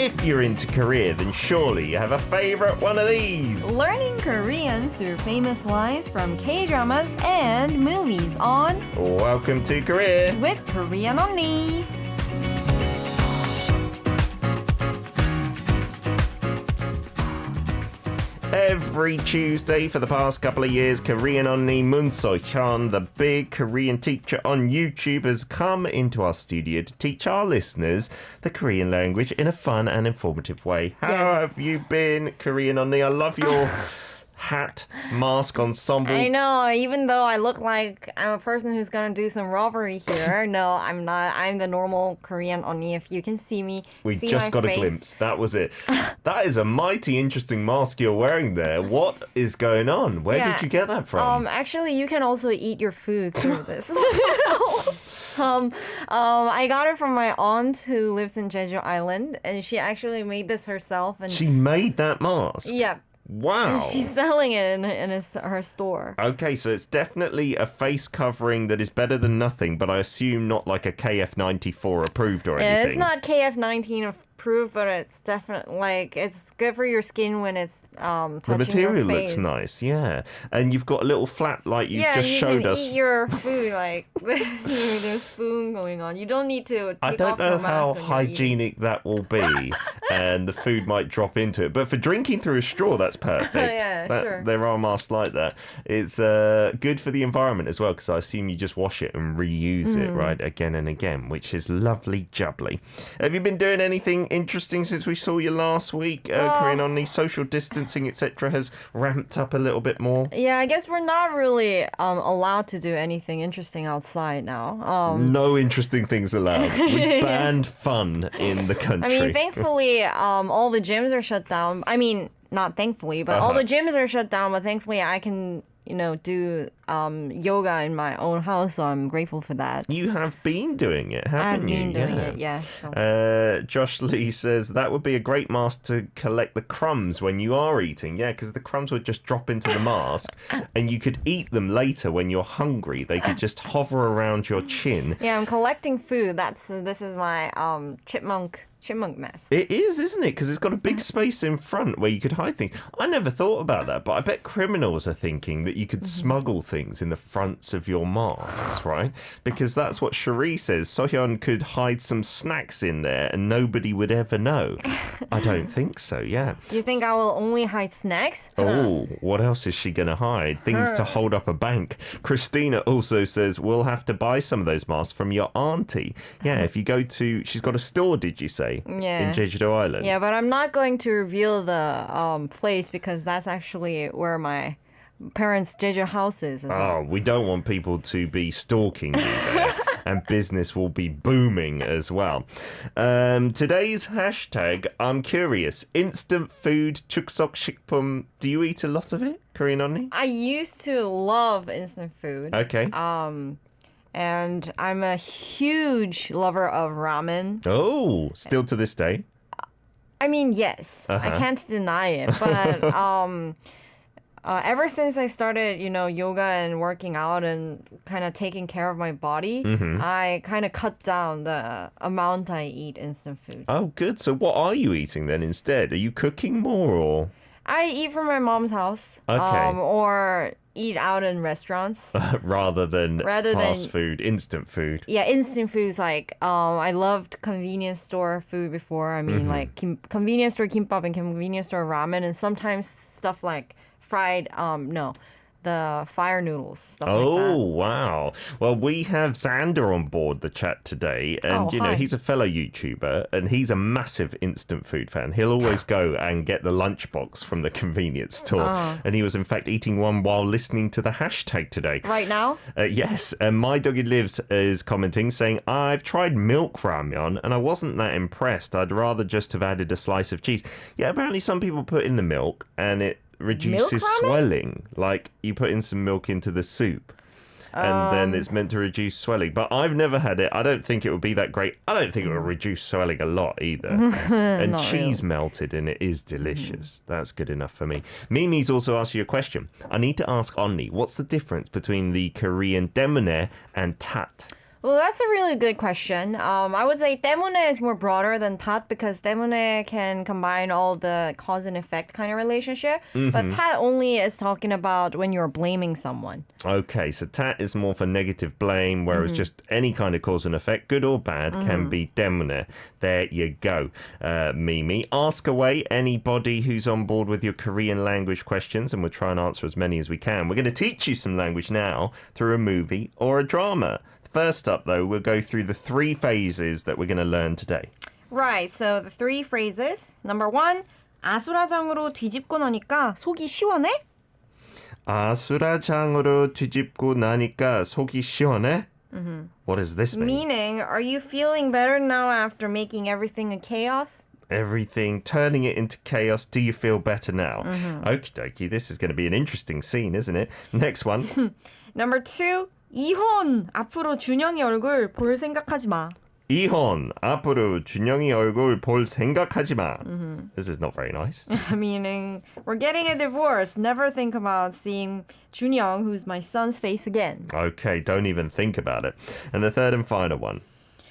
If you're into Korea, then surely you have a favorite one of these. Learning Korean through famous lines from K-dramas and movies on Welcome to Korea with Korean Unnie. Every Tuesday for the past couple of years, Korean Unnie Moon So-hyun, the big Korean teacher on YouTube, has come into our studio to teach our listeners the Korean language in a fun and informative way. How have you been, Korean Unnie? I love your hat, mask, ensemble. I know, even though I look like I'm a person who's gonna do some robbery here. No, I'm not. I'm the normal Korean Unnie. If you can see me, We see just my got face. a glimpse. That was it. That is a mighty interesting mask you're wearing there. What is going on? Where did you get that from? Actually, you can also eat your food through this. I got it from my aunt who lives in Jeju Island, and she actually made this herself. And She made that mask? yeah. Wow. And she's selling it in her store. Okay, so it's definitely a face covering that is better than nothing, but I assume not like a KF94 approved or Yeah, anything. it's not KF19 approved, but it's definitely it's good for your skin when it's touching The material your face. looks nice, yeah. And you've got a little flap like you just showed can us. eat your food like this. There's a spoon going on. You don't need to take I don't off know your mask how when you're eating. hygienic that will be, and the food might drop into it. But for drinking through a straw, that's perfect. Yeah, sure. There are masks like that. It's good for the environment as well, because I assume you just wash it and reuse it, right, again and again, which is lovely jubbly. Have you been doing anything interesting since we saw you last week, Korean Unnie? Social distancing, etc., has ramped up a little bit more. Yeah, I guess we're not really allowed to do anything interesting outside now. No interesting things allowed. We banned fun in the country. I mean, thankfully, all the gyms are shut down. I mean, not thankfully, but all the gyms are shut down. But thankfully, I can, do yoga in my own house. So I'm grateful for that. You have been doing it, haven't you? I've been doing it, yeah. So. Josh Lee says that would be a great mask to collect the crumbs when you are eating. Yeah, because the crumbs would just drop into the mask and you could eat them later when you're hungry. They could just hover around your chin. Yeah, I'm collecting food. This is my chipmunk mask. It is, isn't it? Because it's got a big space in front where you could hide things. I never thought about that, but I bet criminals are thinking that you could smuggle things in the fronts of your masks, right? Because that's what Cherie says. Sohyun could hide some snacks in there and nobody would ever know. I don't think so, yeah. Do you think I will only hide snacks? Oh, what else is she going to hide? Things to hold up a bank. Christina also says, we'll have to buy some of those masks from your auntie. Yeah, if you go to, she's got a store, did you say? Yeah. In Jeju Island. Yeah, but I'm not going to reveal the place because that's actually where my parents' Jeju house is. Oh, we don't want people to be stalking you there. And business will be booming as well. Today's hashtag, I'm curious. Instant food, chuksok shikpum. Do you eat a lot of it, Korean Unnie? I used to love instant food. Okay. And I'm a huge lover of ramen. Oh, still to this day? I mean, yes. I can't deny it. But ever since I started, yoga and working out and kind of taking care of my body, I kind of cut down the amount I eat instant food. Oh, good. So what are you eating then instead? Are you cooking more or? I eat from my mom's house. Okay. Or eat out in restaurants. Rather than fast food, instant food. Yeah, instant foods like I loved convenience store food before. I mean, like convenience store kimbap and convenience store ramen, and sometimes stuff like fried the fire noodles, stuff like that. Oh, wow. Well, we have Xander on board the chat today, and hi. he's a fellow YouTuber, and he's a massive instant food fan. He'll always go and get the lunchbox from the convenience store, and he was in fact eating one while listening to the hashtag today. Right now? Yes, and My Doggy Lives is commenting, saying, I've tried milk ramyeon, and I wasn't that impressed. I'd rather just have added a slice of cheese. Yeah, apparently some people put in the milk, and it reduces swelling. Like you put in some milk into the soup and then it's meant to reduce swelling, but I've never had it. I don't think it would be that great. I don't think it will reduce swelling a lot either. And cheese melted in it is delicious. That's good enough for me. Mimi's also asked you a question. I need to ask Onni, what's the difference between the Korean temune and tat? Well, that's a really good question. I would say 때문에 is more broader than 탓 because 때문에 can combine all the cause and effect kind of relationship. But 탓 only is talking about when you're blaming someone. Okay, so tat is more for negative blame, whereas just any kind of cause and effect, good or bad, can be 때문에. There you go. Mimi, ask away anybody who's on board with your Korean language questions, and we'll try and answer as many as we can. We're going to teach you some language now through a movie or a drama. First up, though, we'll go through the 3 phases that we're going to learn today. Right, so the 3 phrases. Number 1, 아수라장으로 뒤집고 나니까 속이 시원해? 아수라장으로 뒤집고 나니까 속이 시원해? What does this mean? Meaning, are you feeling better now after making everything a chaos? Everything, turning it into chaos. Do you feel better now? Okie dokie, this is going to be an interesting scene, isn't it? Next one. Number 2, 이혼! 앞으로 준영이 얼굴 볼 생각하지 마. 이혼, 앞으로 준영이 얼굴 볼 생각하지 마. This is not very nice. Meaning, we're getting a divorce. Never think about seeing Junyoung, who's my son's face again. Okay, don't even think about it. And the third and final one.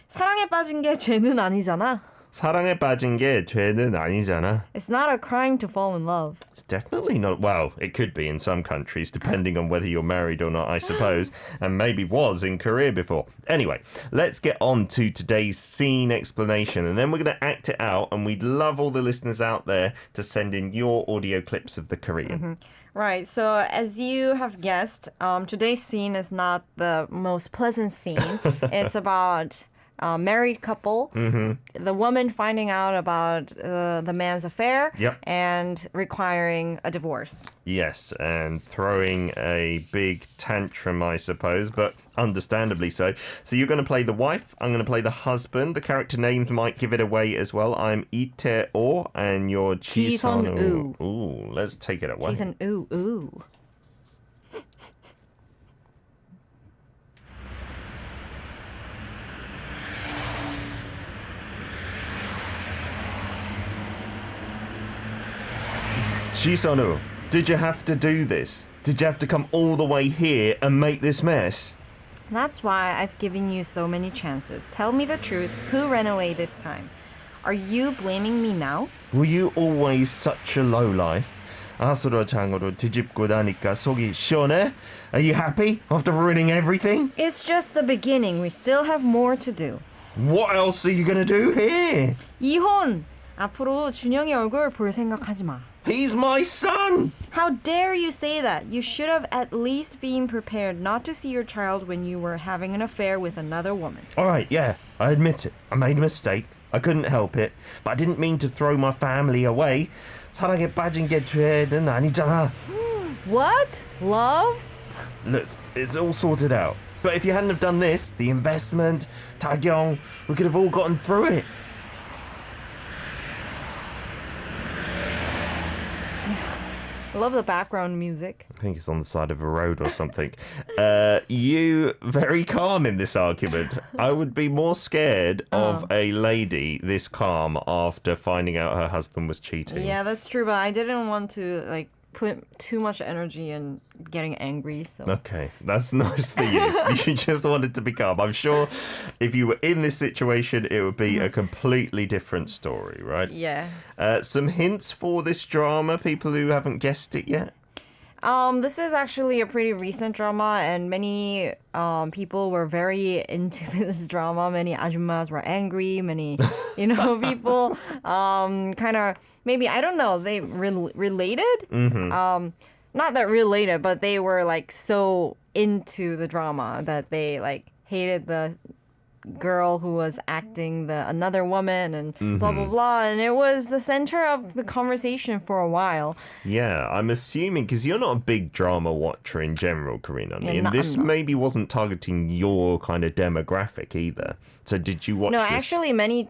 사랑에 빠진 게 죄는 아니잖아. 사랑에 빠진 게 죄는 아니잖아. It's not a crime to fall in love. It's definitely not. Well, it could be in some countries, depending on whether you're married or not, I suppose, and maybe was in Korea before. Anyway, let's get on to today's scene explanation, and then we're going to act it out, and we'd love all the listeners out there to send in your audio clips of the Korean. Right, so as you have guessed, today's scene is not the most pleasant scene. It's about a married couple, the woman finding out about the man's affair and requiring a divorce. Yes, and throwing a big tantrum, I suppose, but understandably so. So you're going to play the wife, I'm going to play the husband. The character names might give it away as well. I'm Itae-oh and you're Ji-sun-woo. Ooh, let's take it away. Ji-sun-woo. Ji-sun-woo, did you have to do this? Did you have to come all the way here and make this mess? That's why I've given you so many chances. Tell me the truth. Who ran away this time? Are you blaming me now? Were you always such a lowlife? 아수라장으로 뒤집고 나니까 속이 시원해? Are you happy after ruining everything? It's just the beginning. We still have more to do. What else are you going to do here? 이혼! 앞으로 준영이 얼굴 볼 생각하지 마. He's my son! How dare you say that? You should have at least been prepared not to see your child when you were having an affair with another woman. All right, yeah, I admit it. I made a mistake. I couldn't help it. But I didn't mean to throw my family away. 사랑에 빠진 게 죄는 아니잖아. What? Love? Look, it's all sorted out. But if you hadn't have done this, the investment, Taegyong, we could have all gotten through it. I love the background music. I think it's on the side of a road or something. You very calm in this argument. I would be more scared of a lady this calm after finding out her husband was cheating. Yeah, that's true, but I didn't want to put too much energy in getting angry. So Okay, that's nice for you. You just wanted to be calm. I'm sure if you were in this situation, it would be a completely different story, right? yeah. Some hints for this drama, people who haven't guessed it yet? This is actually a pretty recent drama, and many people were very into this drama. Many ajumas were angry. Many, people kind of maybe I don't know. They related. Not that related, but they were so into the drama that they hated the girl who was acting another woman and blah blah blah, and it was the center of the conversation for a while. Yeah, I'm assuming because you're not a big drama watcher in general, Korean Unnie, Yeah, and this maybe wasn't targeting your kind of demographic either. So did you watch No, this? actually, many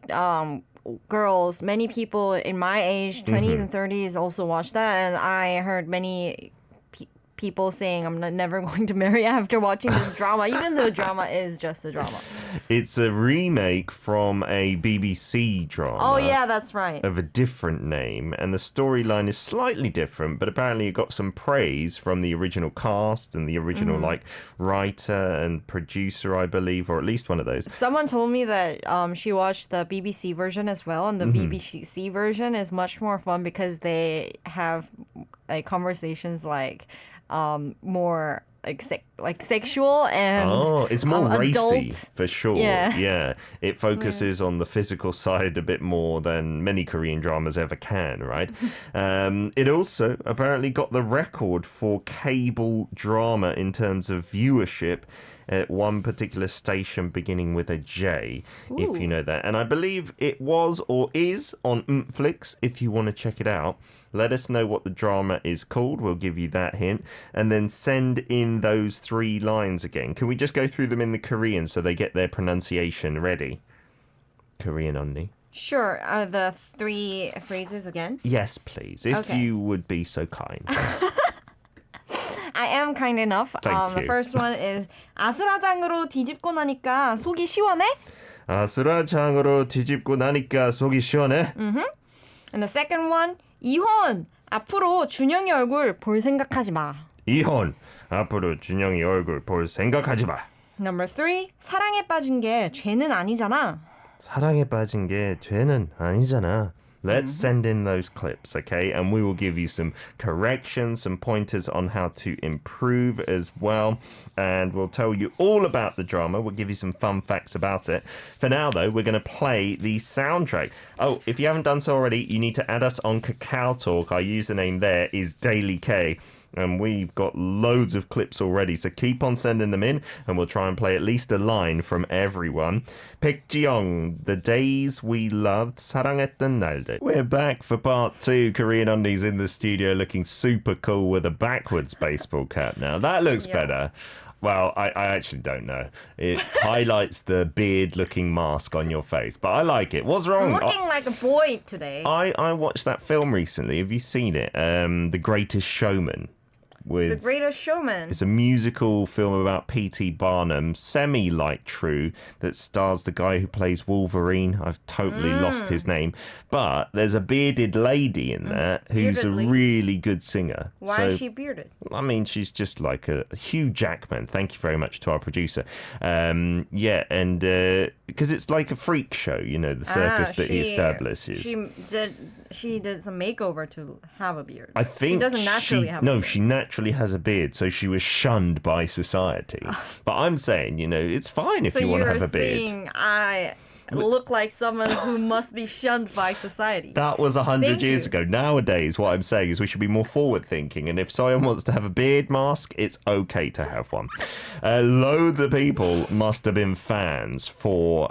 girls, many people in my age, 20s and 30s, also watch that, and I heard many people saying I'm never going to marry after watching this drama, even though drama is just a drama. It's a remake from a BBC drama. Oh, yeah, that's right. Of a different name, and the storyline is slightly different, but apparently it got some praise from the original cast and the original writer and producer, I believe, or at least one of those. Someone told me that she watched the BBC version as well, and the BBC version is much more fun because they have like conversations like more like sexual and it's more racy adult. for sure. Yeah. It focuses on the physical side a bit more than many Korean dramas ever can, right? It also apparently got the record for cable drama in terms of viewership at one particular station beginning with a J, if you know that. And I believe it was or is on Netflix if you want to check it out. Let us know what the drama is called. We'll give you that hint. And then send in those 3 lines again. Can we just go through them in the Korean so they get their pronunciation ready? Korean Unnie. Sure. The 3 phrases again? Yes, please. If you would be so kind. I am kind enough. Thank The you. first one is 아수라장으로 뒤집고 나니까 속이 시원해? 아수라장으로 뒤집고 나니까 속이 시원해. And the second one, 이혼! 앞으로 준영이 얼굴 볼 생각하지 마. 이혼. 앞으로 준영이 얼굴 볼 생각하지 마. Number 3, 사랑에 빠진 게 죄는 아니잖아. 사랑에 빠진 게 죄는 아니잖아. Let's send in those clips, okay? And we will give you some corrections, some pointers on how to improve as well. And we'll tell you all about the drama. We'll give you some fun facts about it. For now, though, we're going to play the soundtrack. Oh, if you haven't done so already, you need to add us on Kakao Talk. Our username there is Daily K. And we've got loads of clips already, so keep on sending them in, and we'll try and play at least a line from everyone. Baekjeong, The Days We Loved, 사랑했던 날들. We're back for part 2. Korean Unnie's in the studio looking super cool with a backwards baseball cap now. That looks better. Well, I actually don't know. It highlights the beard-looking mask on your face, but I like it. What's wrong? I'm looking like a boy today. I watched that film recently. Have you seen it? The Greatest Showman. The Greatest Showman. It's a musical film about P.T. Barnum, semi-like true, that stars the guy who plays Wolverine. I've totally lost his name. But there's a bearded lady in there who's a really good singer. Why is she bearded? I mean, she's just like a Hugh Jackman. Thank you very much to our producer. And because it's like a freak show, you know, the circus that he establishes. She did some makeover to have a beard. I think she doesn't naturally have a beard. No, she naturally has a beard, so she was shunned by society. But I'm saying, you know, it's fine if you want to have a beard. So you're saying I look like someone who must be shunned by society. That was 100 years ago. Nowadays, what I'm saying is we should be more forward-thinking, and if someone wants to have a beard mask, it's okay to have one. Loads of people must have been fans for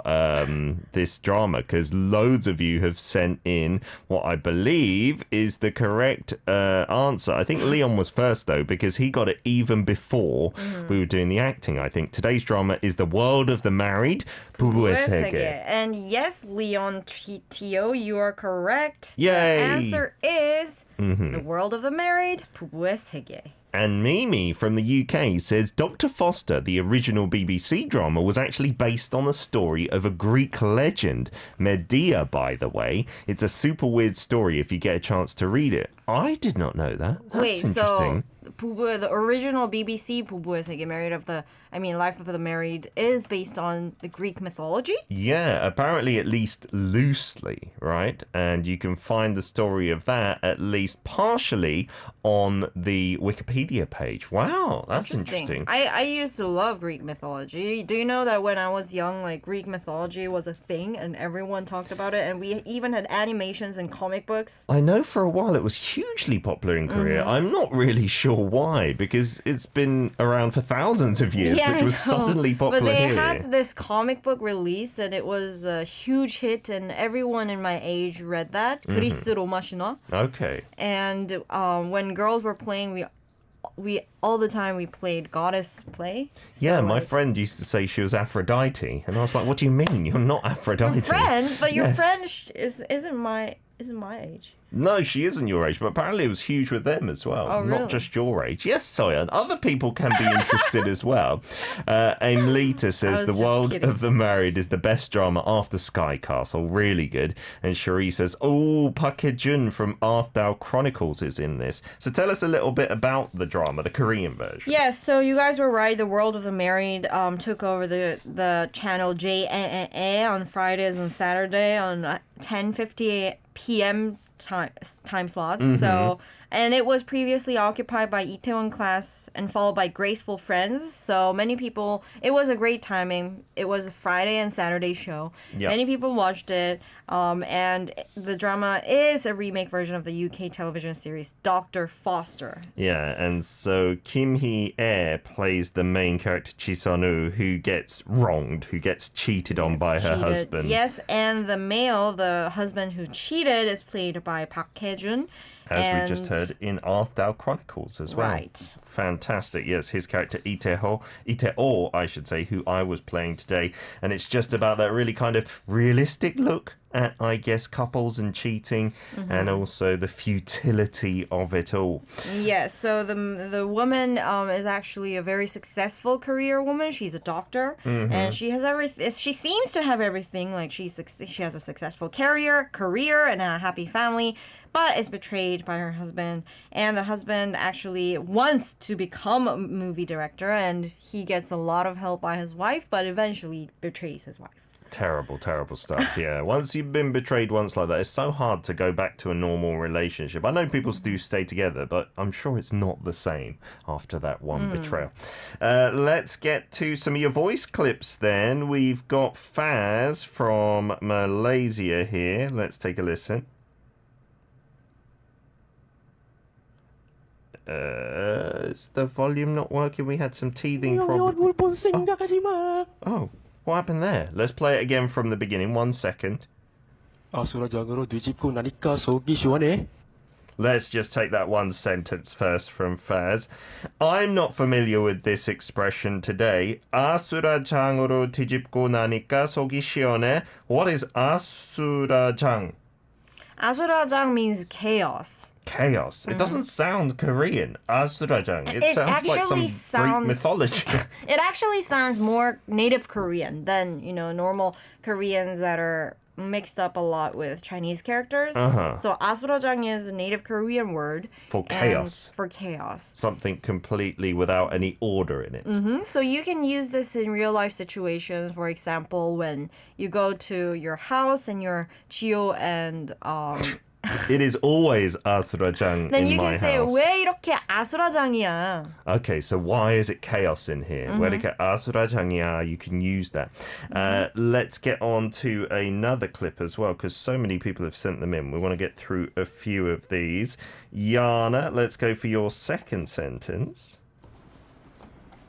this drama, because loads of you have sent in what I believe is the correct answer. I think Leon was first, though, because he got it even before we were doing the acting, I think. Today's drama is The World of the Married, 부부의 세계. And yes, Leon Tio, you are correct. Yay! The answer is The World of the Married, 부부의 세계. And Mimi from the UK says Dr. Foster, the original BBC drama, was actually based on the story of a Greek legend, Medea, by the way. It's a super weird story if you get a chance to read it. I did not know that. That's interesting. So the original BBC 부부의 세계, Life of the Married, is based on the Greek mythology? Yeah, apparently at least loosely, right? And you can find the story of that at least partially on the Wikipedia page. Wow, that's interesting. I used to love Greek mythology. Do you know that when I was young, like Greek mythology was a thing and everyone talked about it, and we even had animations and comic books? I know for a while it was hugely popular in Korea. I'm not really sure why, because it's been around for thousands of years, which was suddenly popular But they here. had this comic book released, and it was a huge hit, and everyone in my age read that. 그리스 로마 신화. Okay. And when girls were playing, we all the time we played goddess play. Yeah, my friend used to say she was Aphrodite, and I was like, "What do you mean? You're not Aphrodite." Your friend, but your Yes. friend isn't my isn't my age. No, she isn't your age, but apparently it was huge with them as well. Oh, really? Not just your age. Yes, Soyeon. Other people can be interested as well. Aimlita says the world of the married is the best drama after Sky Castle. Really good. And Cherie says, oh, Park Hae-jun from Arthdale Chronicles is in this. So tell us a little bit about the drama, the Korean version. Yes, so you guys were right. The world of the married took over the channel JNNA on Fridays and Saturday on 10:50 p.m. time slots. So, and it was previously occupied by Itaewon Class and followed by Graceful Friends. So many people, it was a great timing. It was a Friday and Saturday show. Yep. Many people watched it. And the drama is a remake version of the UK television series Dr. Foster. Yeah, and so Kim Hee-ae plays the main character Chi-sun-woo, who gets wronged, who gets cheated on by her husband. Yes, and the husband who cheated, is played by Park Hae-jun. As we just heard in Arthdale Chronicles as well. Right. Fantastic. Yes, his character Itaeo, I should say, who I was playing today. And it's just about that really kind of realistic look at, I guess, couples and cheating and also the futility of it all. Yes, so the woman is actually a very successful career woman. She's a doctor and she has everything. She seems to have everything. Like she has a successful career and a happy family, but is betrayed by her husband. And the husband actually wants to become a movie director, and he gets a lot of help by his wife, but eventually betrays his wife. Terrible, terrible stuff, yeah. Once you've been betrayed once like that, it's so hard to go back to a normal relationship. I know people do stay together, but I'm sure it's not the same after that one betrayal. Let's get to some of your voice clips then. We've got Faz from Malaysia here. Let's take a listen. Is the volume not working? We had some teething problems. Oh, what happened there? Let's play it again from the beginning. 1 second. 아수라장으로 뒤집고 나니까 속이 시원해. Let's just take that one sentence first from Faz. I'm not familiar with this expression today. 아수라장으로 뒤집고 나니까 속이 시원해. What is 아수라장? 아수라장 means chaos. Chaos. It doesn't sound Korean. 아수라장. It sounds like some Greek mythology. It actually sounds more native Korean than, normal Koreans that are mixed up a lot with Chinese characters. So 아수라장 is a native Korean word for chaos. For chaos. Something completely without any order in it. So you can use this in real life situations. For example, when you go to your house and your chiyo and It is always 아수라장 then in you my can say house. 왜 이렇게 아수라장이야? Okay, so why is it chaos in here? 왜 이렇게 아수라장이야? You can use that. Let's get on to another clip as well, because so many people have sent them in. We want to get through a few of these. Yana, let's go for your second sentence.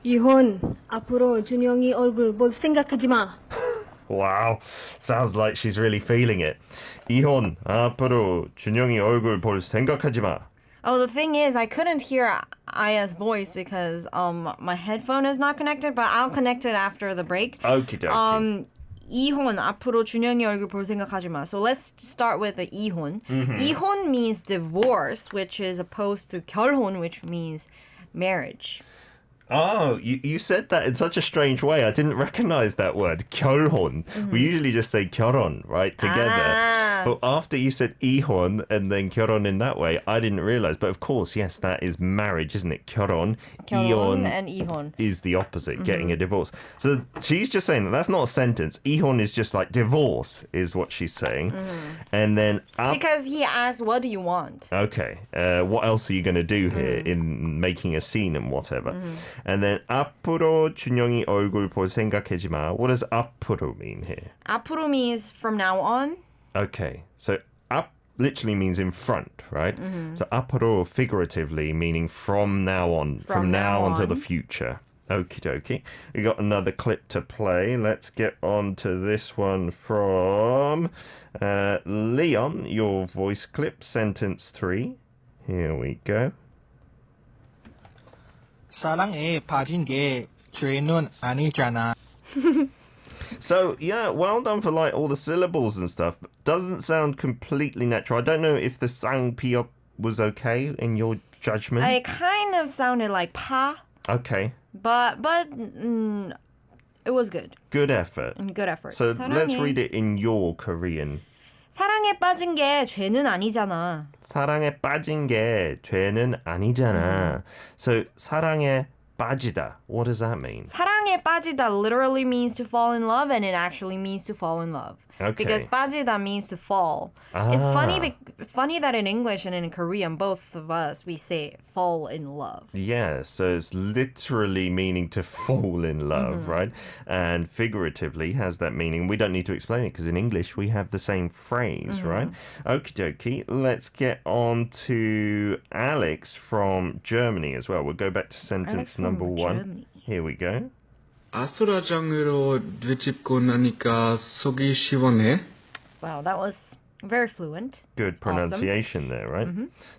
이혼. 앞으로 준영이 얼굴 볼 생각하지 마. Wow, sounds like she's really feeling it. 이혼, 앞으로 준영이 얼굴 볼 생각하지 마. Oh, the thing is, I couldn't hear Aya's voice because my headphone is not connected, but I'll connect it after the break. Okie dokie. 이혼, 앞으로 준영이 얼굴 볼 생각하지 마. So let's start with the 이혼. 이혼 means divorce, which is opposed to 결혼, which means marriage. Oh, you said that in such a strange way. I didn't recognize that word, 결혼. We usually just say 결혼, right, together. But after you said 이혼 and then 결혼 in that way, I didn't realize. But of course, yes, that is marriage, isn't it? 결혼. 결혼 and 이혼 is the opposite, getting a divorce. So she's just saying that's not a sentence. 이혼 is just like divorce, is what she's saying. And then because he asked, what do you want? Okay, what else are you going to do here in making a scene and whatever? And then 앞으로 준영이 얼굴 볼 생각하지 마. What does 앞으로 mean here? 앞으로 means from now on. Okay, so 앞 literally means in front, right? So 앞으로 figuratively meaning from now on, from now on to the future. Okie dokie. We got another clip to play. Let's get on to this one from Leon, your voice clip, sentence 3. Here we go. 사랑에 빠진 게 죄는 아니잖아. So, yeah, well done for like all the syllables and stuff. But doesn't sound completely natural. I don't know if the sang piop was okay in your judgment. It kind of sounded like pa, Okay. but it was good. Good effort. Good effort. So let's 사랑해. read it in your Korean. 사랑에 빠진 게 죄는 아니잖아. 사랑에 빠진 게 죄는 아니잖아. So 사랑에 빠지다. What does that mean? 사랑에 빠지다 literally means to fall in love, and it actually means to fall in love. Okay. Because 빠지다 means to fall. It's funny that in English and in Korean, both of us, we say fall in love. Yeah, so it's literally meaning to fall in love, right? And figuratively has that meaning. We don't need to explain it because in English we have the same phrase, right? Okie dokie. Let's get on to Alex from Germany as well. We'll go back to sentence number one. Germany. Here we go. 아수라장으로 뒤집고 나니까 속이 시원해. Wow, that was very fluent. Good pronunciation there, right?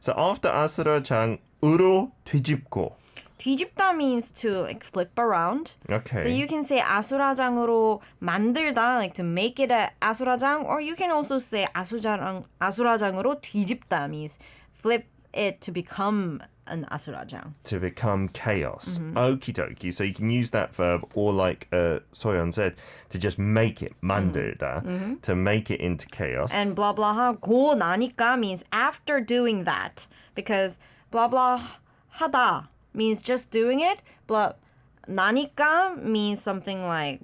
So after 아수라장으로 뒤집고. 뒤집다 means to like flip around. Okay. So you can say 아수라장으로 만들다, like to make it a 아수라장, or you can also say 아수라장으로 뒤집다 means flip it to become an 아수라장. To become chaos. Okie dokie. So you can use that verb, or like Soyeon said, to just make it 만들다, to make it into chaos. And blah blah 하고 나니까 means after doing that, because blah blah 하다 means just doing it. Blah 나니까 means something like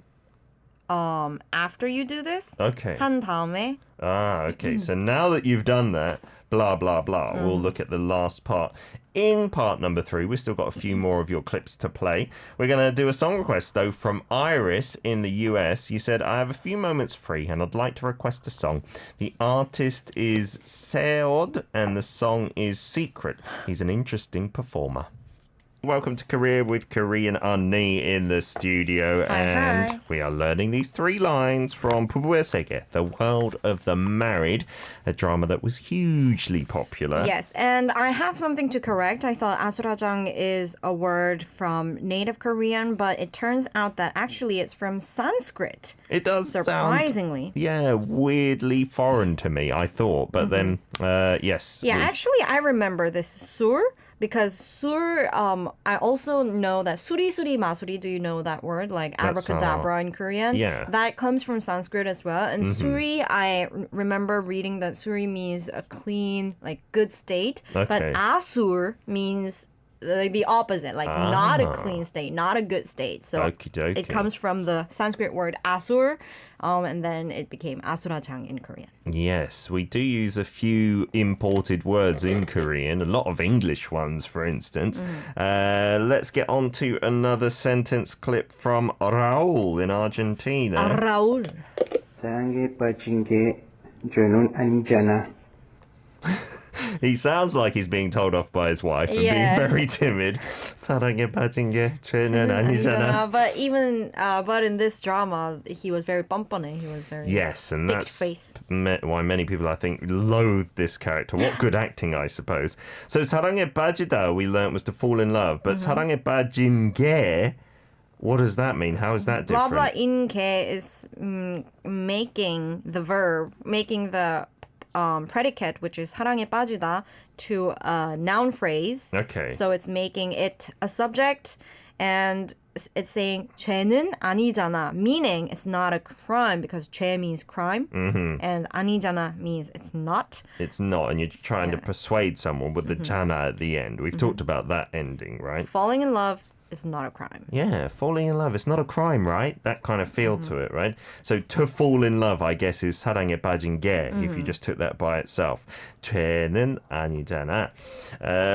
after you do this. Okay. 한 다음에. Okay. So now that you've done that, blah, blah, blah, we'll look at the last part. In part number 3, we've still got a few more of your clips to play. We're going to do a song request, though, from Iris in the US. You said, I have a few moments free and I'd like to request a song. The artist is Seod and the song is Secret. He's an interesting performer. Welcome to Korea with Korean Unnie in the studio. Hi. We are learning these 3 lines from 부부의 세계, The World of the Married, a drama that was hugely popular. Yes, and I have something to correct. I thought 아수라장 is a word from native Korean, but it turns out that actually it's from Sanskrit. It does surprisingly. sound, weirdly foreign to me, I thought. But then, yes. Yeah, actually, I remember this sur. Because sur, I also know that suri masuri, do you know that word? Like abracadabra in Korean? Yeah. That comes from Sanskrit as well. And suri, I remember reading that suri means a clean, like good state. Okay. But asur means like the opposite, like not a clean state, not a good state. So Okie dokie. it comes from the Sanskrit word asur, and then it became asurajang in Korean. Yes, we do use a few imported words in Korean, a lot of English ones, for instance. Let's get on to another sentence clip from Raul in Argentina. Raul. 사랑에 빠진 게 죄는 아니잖아. He sounds like he's being told off by his wife and Yeah. being very timid. 사랑에 빠진 게 죄는 아니잖아. But in this drama, he was very 뻔뻔해. He was very Yes, and thick that's face. why many people, I think, loathe this character. What good acting, I suppose. So 사랑에 빠지다, we learnt, was to fall in love. But 사랑에 빠진 게, what does that mean? How is that Blah different? blah in ke is making the verb, making the predicate, which is 사랑에 빠지다, to a noun phrase. Okay. So it's making it a subject, and it's saying 죄는 아니잖아, meaning it's not a crime, because 죄 means crime, and 아니잖아 means it's not. It's not, and you're trying to persuade someone with the jana at the end. We've talked about that ending, right? Falling in love is not a crime. Yeah, falling in love. It's not a crime, right? That kind of feel to it, right? So to fall in love, I guess, is 사랑에 빠진 게, if you just took that by itself. 죄는 아니잖아.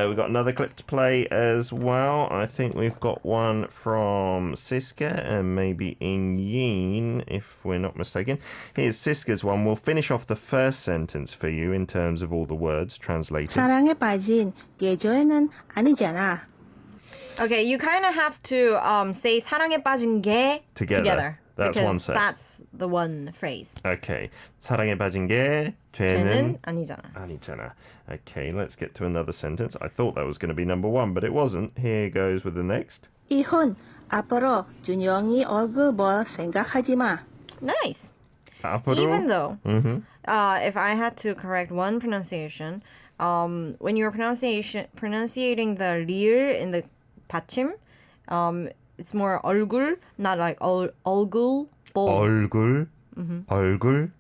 We've got another clip to play as well. I think we've got one from Siska and maybe Yin, if we're not mistaken. Here's Siska's one. We'll finish off the first sentence for you in terms of all the words translated. 사랑에 빠진 게 죄는 아니잖아. Okay, you kind of have to say 사랑에 빠진 게 Together. That's because one set. that's the one phrase. Okay. 사랑에 빠진 게 죄는 죄는 아니잖아. 아니잖아. Okay, let's get to another sentence. I thought that was going to be number 1, but it wasn't. Here goes with the next. 이혼 앞으로 준영이 얼굴 볼 생각하지 마. Nice. 앞으로. Even though, if I had to correct one pronunciation, when you're pronunciating the 리을 in the 받침, it's more 얼굴, not like 얼굴, 얼굴. 얼굴.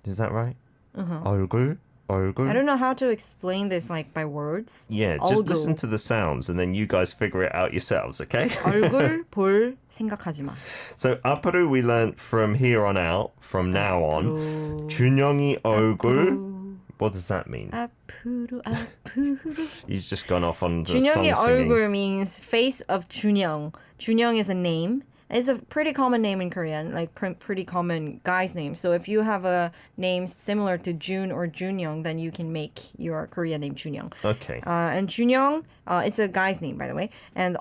Is that right? 얼굴. 얼굴. I don't know how to explain this like by words. Yeah, just 얼굴. listen to the sounds and then you guys figure it out yourselves, okay? 얼굴 볼 생각하지 마. So 앞으로 we learnt from here on out, from now on. 준영이 얼굴. What does that mean? 앞으로 앞으로. He's just gone off on the song 준영의 singing. 얼굴 means face of 준영. 준영 is a name. It's a pretty common name in Korean, like pretty common guy's name. So if you have a name similar to Jun or Junyoung, then you can make your Korean name Junyoung. Okay. And Junyoung, it's a guy's name, by the way. And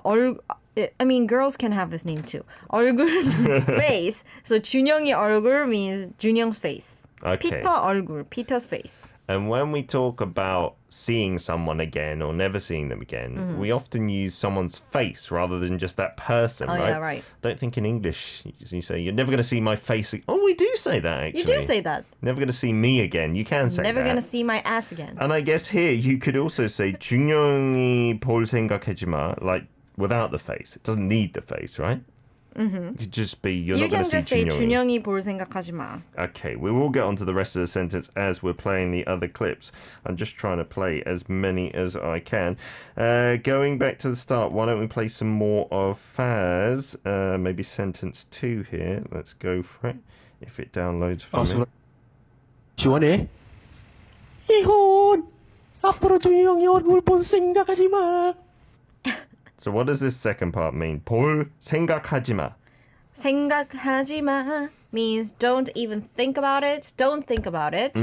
girls can have this name too. 얼굴 means face. So 준영이 얼굴 means Junyoung's face. Okay. 피터 얼굴, Peter's face. And when we talk about seeing someone again or never seeing them again, we often use someone's face rather than just that person, Oh, right? yeah, right. Don't think in English you say, you're never going to see my face again. Oh, we do say that, actually. You do say that. Never going to see me again. You can say Never that. gonna see my ass again. And I guess here you could also say 준영이 볼 생각하지 마, like without the face. It doesn't need the face, right? It could just be, you're You not going can to just see say 준영이. 준영이 볼 생각하지 마. Okay, we will get onto the rest of the sentence as we're playing the other clips. I'm just trying to play as many as I can. Going back to the start, why don't we play some more of Faz? Maybe sentence 2 here. Let's go for it. If it downloads for me. 시원해? 이혼! 앞으로 준영이 얼굴 볼 생각하지 마. So what does this second part mean? 볼 생각하지 마. 생각하지 마 means don't even think about it. Don't think about it.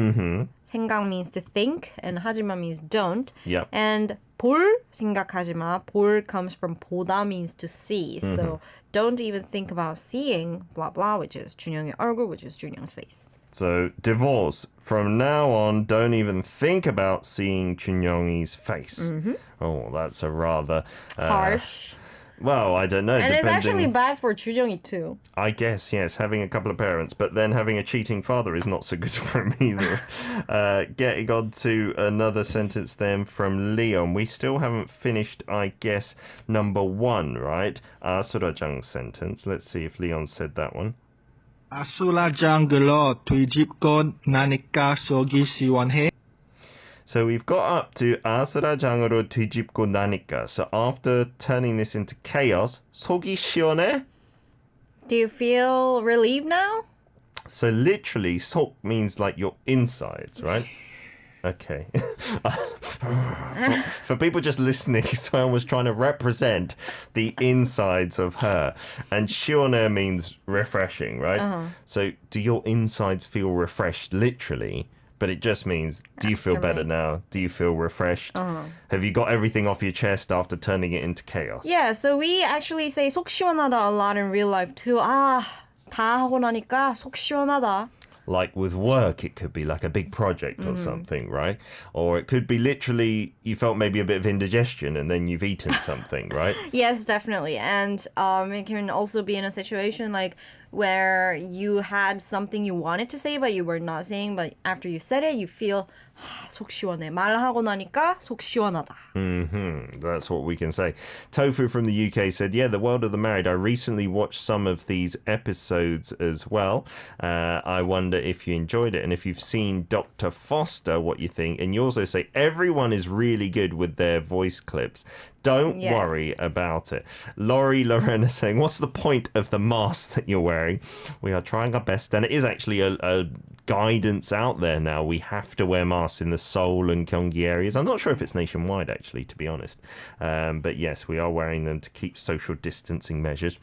생각 means to think, and 하지마 means don't. Yep. And 볼 생각하지 마. 볼 comes from 보다 means to see. So don't even think about seeing blah blah, which is 준영의 얼굴, which is 준영's face. So divorce. From now on, don't even think about seeing 준영이's face. Oh, that's a rather Harsh. Well, I don't know. And it's depending- actually bad for 준영이 too. I guess, yes, having a couple of parents, but then having a cheating father is not so good for him either. Getting on to another sentence then from Leon. We still haven't finished, I guess, number 1, right? 아수라장 sentence. Let's see if Leon said that one. 아수라장으로 뒤집고 나니까 속이 시원해. So we've got up to 아수라장으로 뒤집고 나니까. So after turning this into chaos, 속이 시원해? Do you feel relieved now? So literally, 속 means like your insides, right? Okay. for people just listening, someone was trying to represent the insides of her. And 시원해 means refreshing, right? So do your insides feel refreshed literally? But it just means, do you feel better now? Do you feel refreshed? Have you got everything off your chest after turning it into chaos? Yeah, so we actually say 속 시원하다 a lot in real life too. 다 하고 나니까 속 시원하다. Like with work, it could be like a big project or something, right? Or it could be literally you felt maybe a bit of indigestion and then you've eaten something, right? Yes, definitely. And it can also be in a situation like where you had something you wanted to say but you were not saying, but after you said it, you feel 속 시원해. 말하고 나니까 속 시원하다. That's what we can say. Tofu from the UK said, yeah, The World of the Married. I recently watched some of these episodes as well. I wonder if you enjoyed it and if you've seen Dr. Foster, what you think. And you also say everyone is really good with their voice clips. Don't Yes. worry about it. Laurie Lorena saying, what's the point of the mask that you're wearing? We are trying our best. And it is actually a guidance out there now. We have to wear masks in the Seoul and Gyeonggi areas. I'm not sure if it's nationwide, actually, to be honest. But yes, we are wearing them to keep social distancing measures.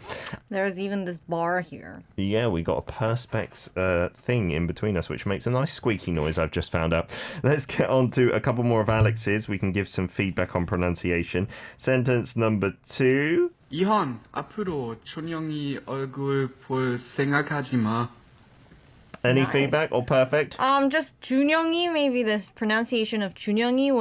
There's even this bar here. Yeah, we got a perspex thing in between us, which makes a nice squeaky noise, I've just found out. Let's get on to a couple more of Alex's. We can give some feedback on pronunciation. Sentence number 2. 이혼, 앞으로 준영이 얼굴 볼 생각하지 마. Any Nice. feedback or perfect? Just 준영이, maybe this pronunciation of 준영이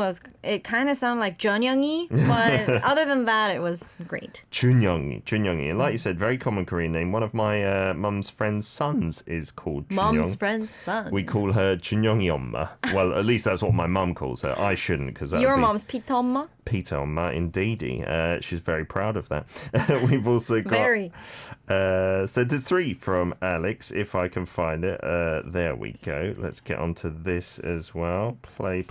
it kind of sounded like 준영이, but other than that, it was great. 준영이. And like you said, very common Korean name. One of my mum's friend's sons is called Junyoung. Mom's friend's son. We call her 준영이 엄마. Well, at least that's what my mum calls her. I shouldn't, because that Your would be mom's Peter 엄마? Peter 엄마, indeedy. She's very proud of that. We've also got Very. sentence 3 from Alex, if I can find it. There we go. Let's get onto this as well. Play.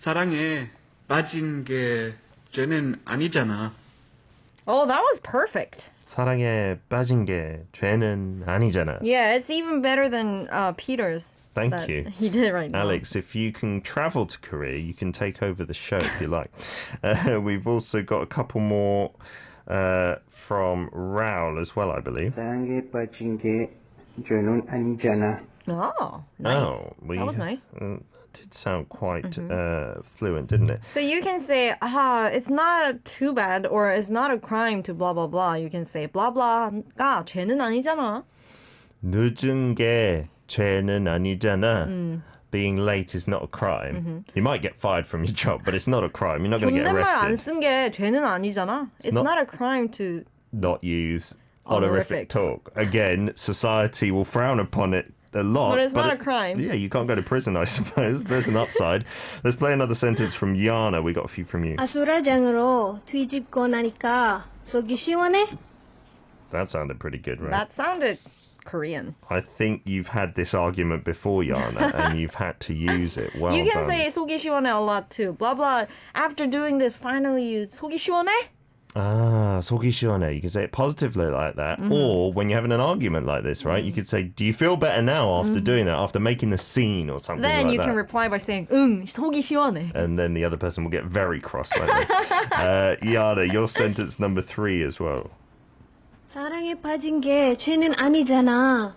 사랑에 빠진 게 죄는 아니잖아. Oh, that was perfect. 사랑에 빠진 게 죄는 아니잖아. Yeah, it's even better than Peter's. Thank that you. He did it right now. Alex, if you can travel to Korea, you can take over the show if you like. We've also got a couple more from Raul as well, I believe. 사랑에 빠진 게 죄는 아니잖아. Oh, nice. That was nice. That did sound quite fluent, didn't it? So you can say, it's not too bad, or it's not a crime to blah, blah, blah. You can say, blah, blah가 죄는 아니잖아. 늦은 게 죄는 아니잖아. Being late is not a crime. You might get fired from your job, but it's not a crime. You're not going to get 존댓말 안 arrested. 쓴 게 죄는 아니잖아. It's not- not a crime to... Not use honorific Honorifics. talk. Again, society will frown upon it a lot. But it's not a crime. Yeah, you can't go to prison, I suppose. There's an upside. Let's play another sentence from Yana. We got a few from you. 아수라장으로 뒤집고 나니까 속이 시원해? That sounded pretty good, right? That sounded Korean. I think you've had this argument before, Yana, and you've had to use it. Well You can done. say 속이 시원해 a lot too. Blah, blah. After doing this, finally you 속이 시원해? 속이 시원해. You can say it positively like that. Or when you're having an argument like this, right? You could say, do you feel better now after doing that, after making the scene or something Then like you that? can reply by saying, 속이 시원해. And then the other person will get very cross, won't they? Yana, your sentence number 3 as well. 사랑에 빠진 게 죄는 아니잖아.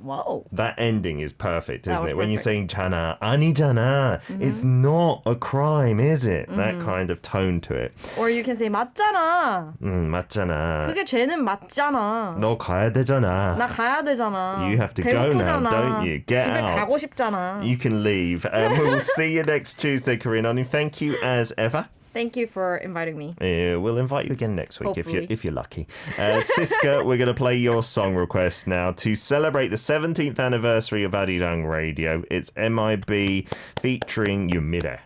Whoa. That ending is perfect, That isn't was it? When you're saying perfect. "jana," 아니잖아, it's not a crime, is it? That kind of tone to it. Or you can say 맞잖아. 맞잖아. 그게 죄는 맞잖아. 너 가야 되잖아. 나 가야 되잖아. You have to go now, 배고프잖아. don't you? Get 집에 out. 가고 싶잖아. You can leave. We will see you next Tuesday, Korean Unnie. Thank you as ever. Thank you for inviting me. We'll invite you again next week Hopefully. if you're lucky. Siska, we're going to play your song request now to celebrate the 17th anniversary of ARIRANG Radio. It's MIB featuring Yumire.